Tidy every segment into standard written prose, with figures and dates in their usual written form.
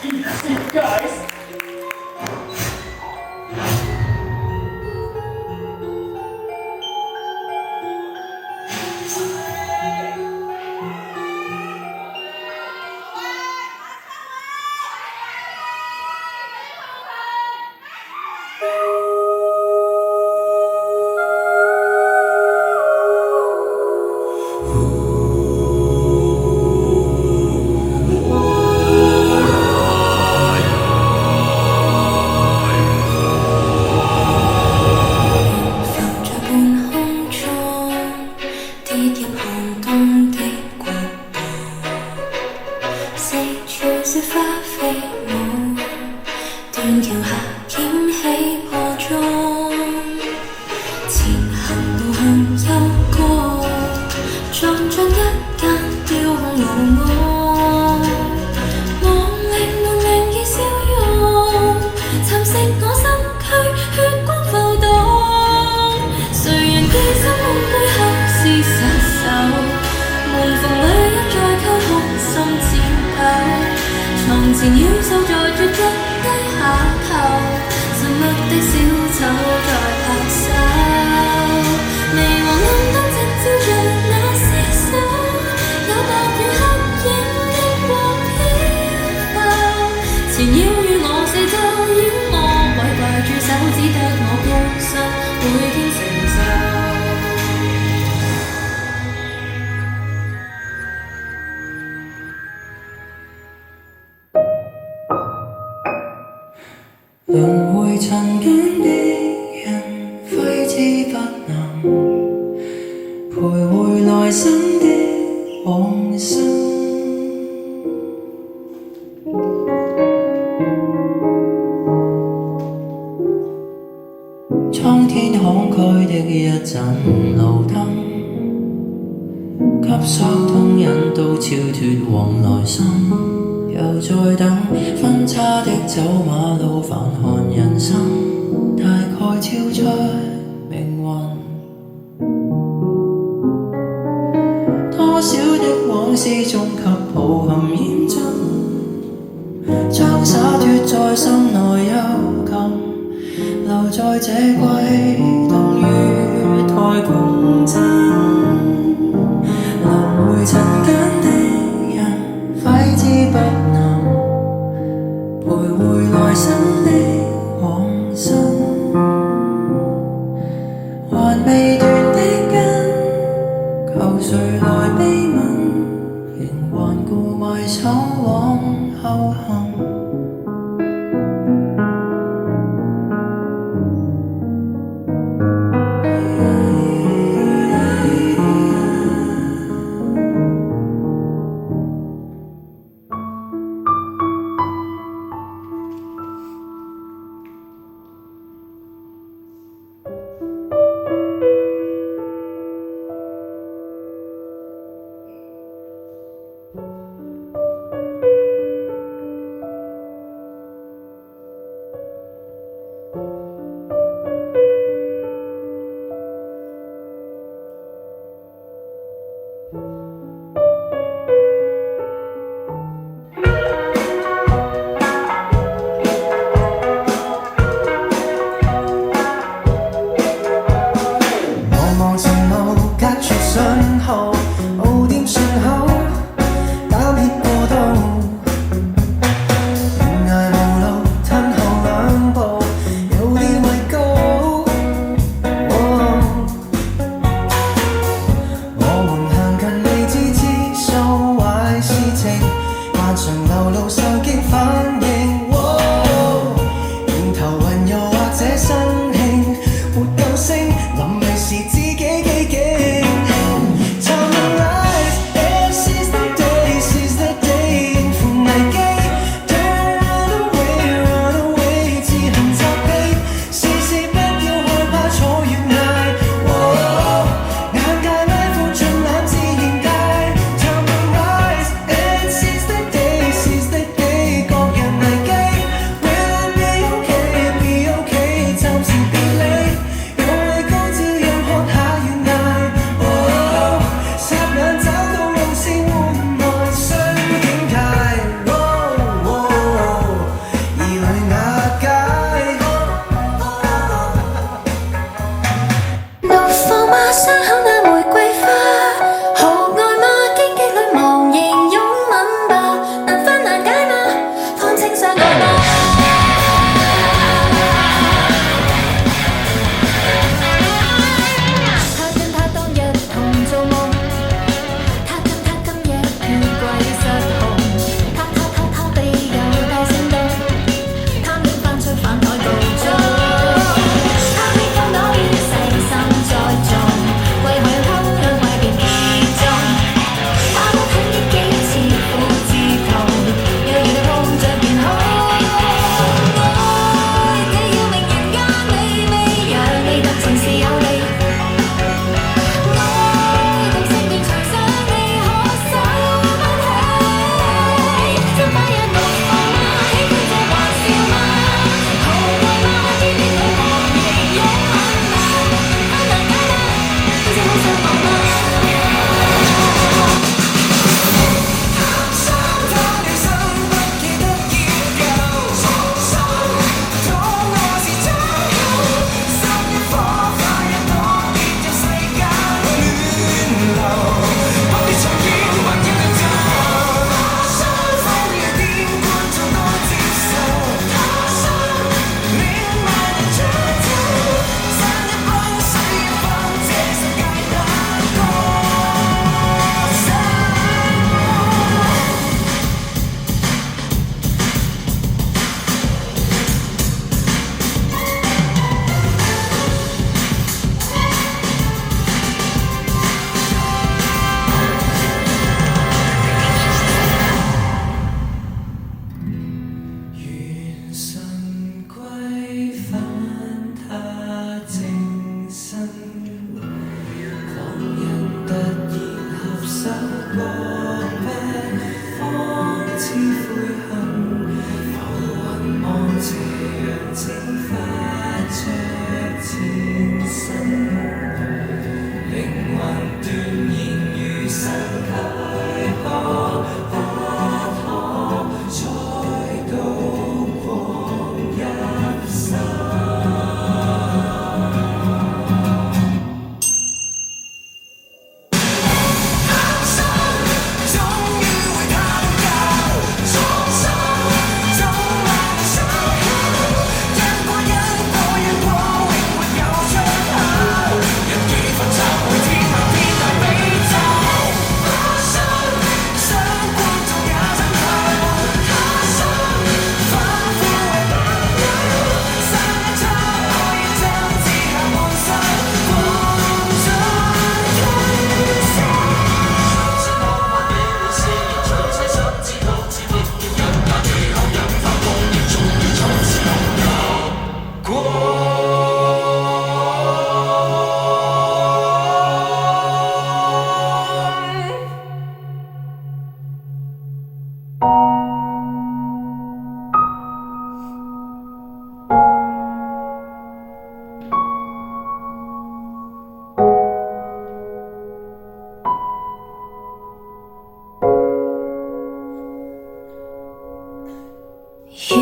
Easy, guys.斷橋下掀起破鐘，前行路向幽谷，撞進一間雕空老屋，望令門靈異笑容，蠶食我身軀，血光浮動。誰人記心夢背後是殺手？門縫裏一再溝通，心顫抖。床前妖獸在絕腳低下頭，沉默的小丑在拍手，微黃暗燈正照着那屍首，有白與黑影的光飄浮，纏繞於我四周，妖魔鬼怪駐守，只得我孤身每天承受。輪迴塵間的人，揮之不能，徘徊來生的往生。蒼天慷慨的一盞路燈，給相通引導超脫往來生。又在等分岔的走馬路，繁寒人生大概超出命運。多少的往事終給抱憾煙燼，將灑脫在心內幽禁，留在這季冬雨台共枕。輪迴塵間的人，揮之不能，徘徊來生的往生，還未斷的根，求誰來悲憫，仍頑固埋藏往後行。完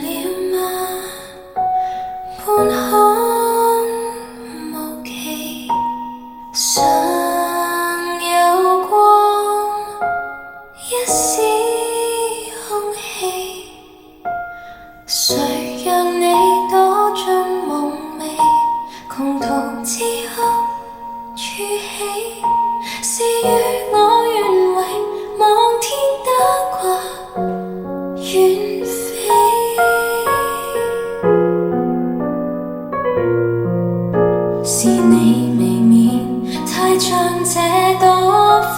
了嗎？半空無期，尚有光，一絲空氣。誰讓你躲進夢寐，窮途之後儲起，是與我願為望天打卦遠飛。是你未免太像這朵花，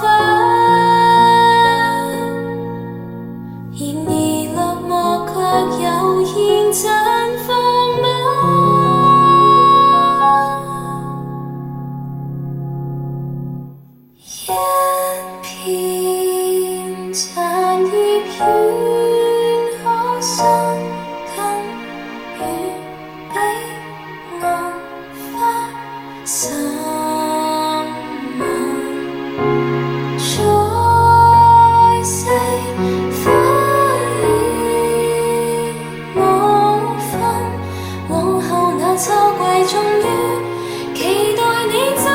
然而落寞卻又現綻放嗎？一片殘葉願可生根於彼岸花，深吻在世花已無分，往後那秋季終於期待你走。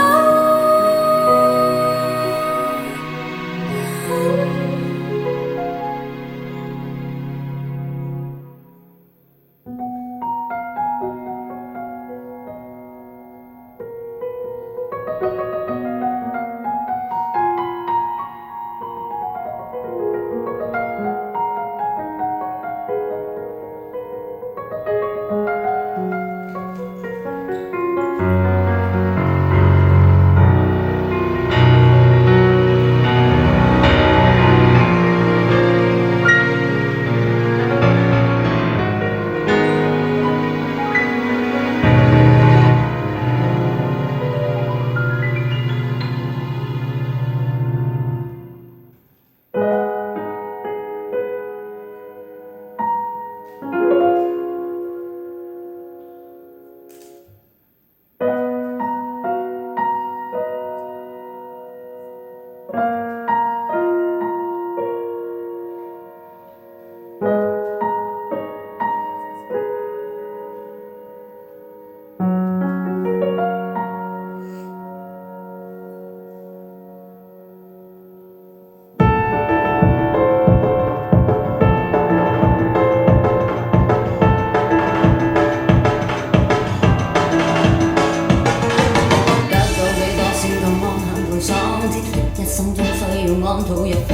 安土一份，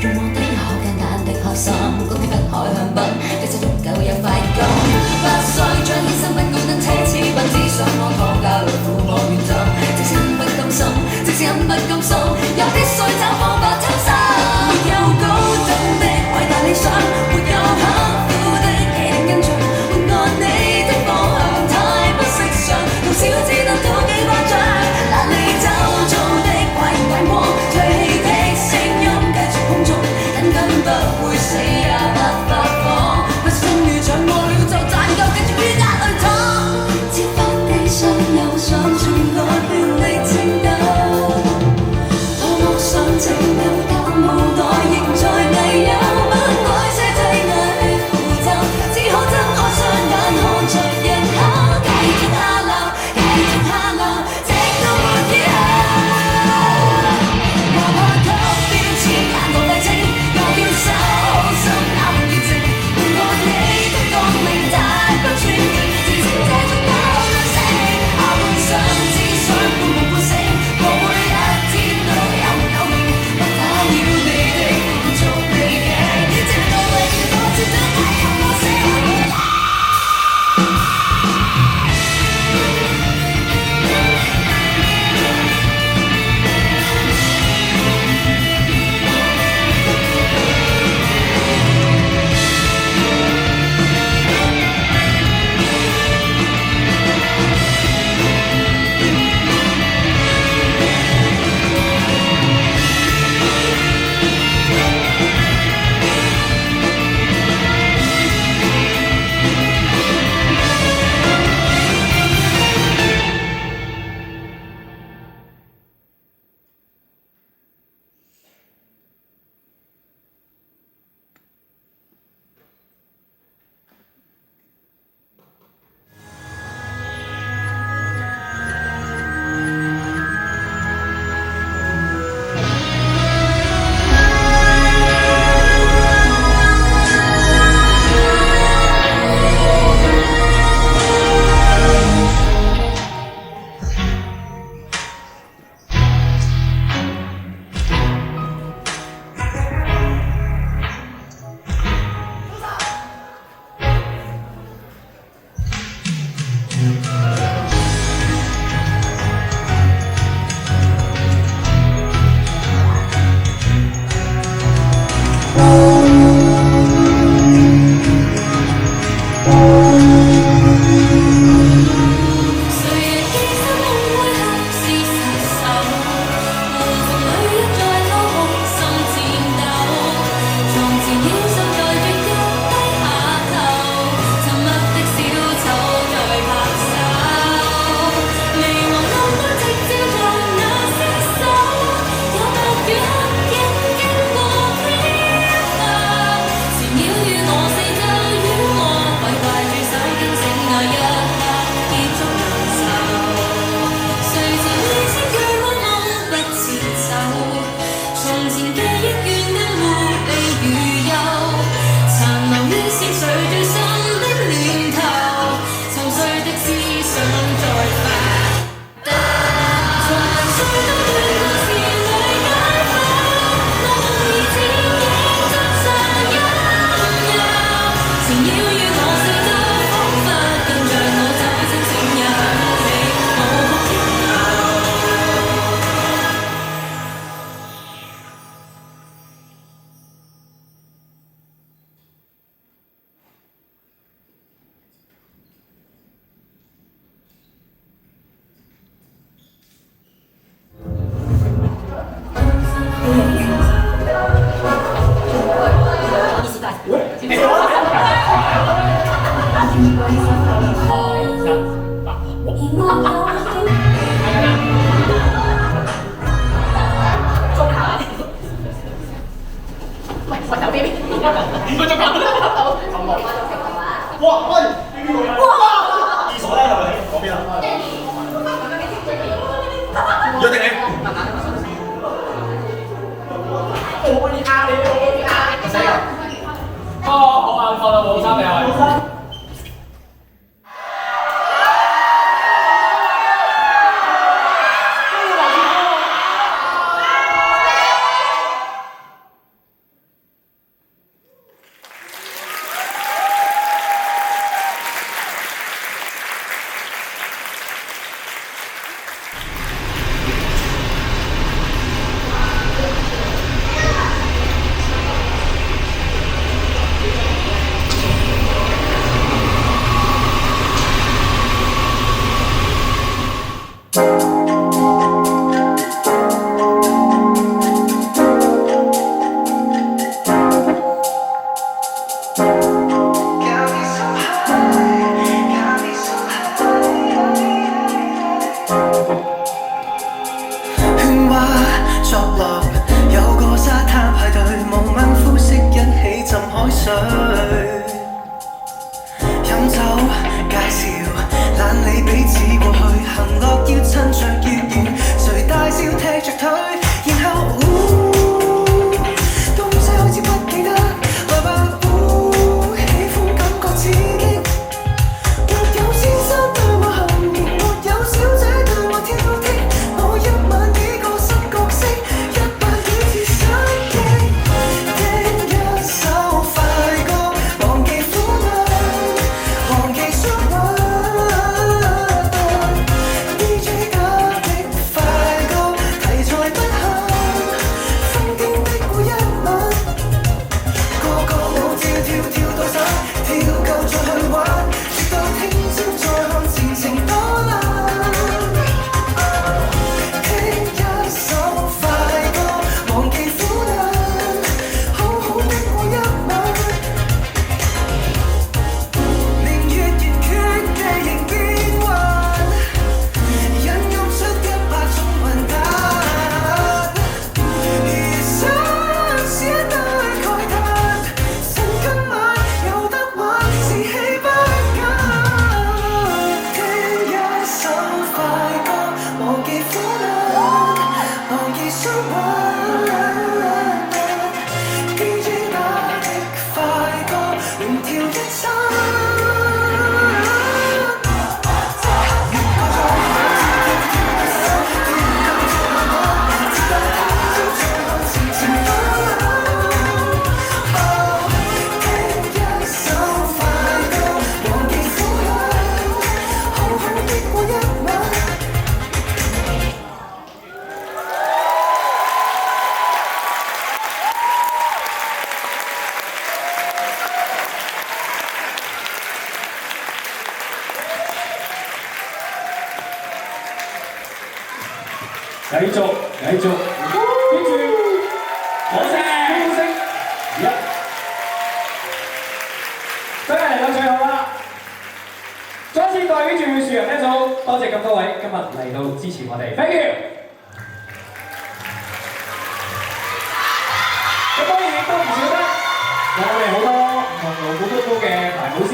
願望的可簡單的開心，高鐵北海向北，一切足夠有快感。不需將犧牲不孤單奢侈品，只想安躺教育撫摸原則。即使很不甘心，即使很不甘心，也必須找方法抽身。沒有高等的偉大理想，沒有刻苦的氣力跟隨，換按你的方向太不識相，同小只得到幾巴掌，難離走做的怪眼光。不會死也不發慌，不信遇着我了就賺夠，繼續於壓裏躺。折返地上又想從來亂離情感，多麼想拯救，但無奈仍在危憂，不愛些擠壓血浮沉，只可睜開雙眼看着日落，繼續下流，繼續下流，直到沒以後。哪怕給標籤眼過廢青。手好心那麼熱情， 5分鐘咁。哇！喂！哇！廁所咧係咪嗰邊啊？約定你。我可以壓你，我可以壓你。死啦！好眼瞓啊，冇衫你係。冇衫。繼續，跟住，好聲，高聲，真係嚟到最後啦！再次代表住樹人一組，多謝咁多位今日嚟到支持我哋 ，thank you。咁當然亦都唔少得，有我哋好多唔同勞苦功高嘅排舞師，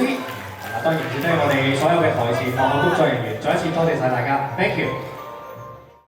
當然亦都係我哋所有嘅台前幕後工作人員，再一次多謝晒大家 ，thank you。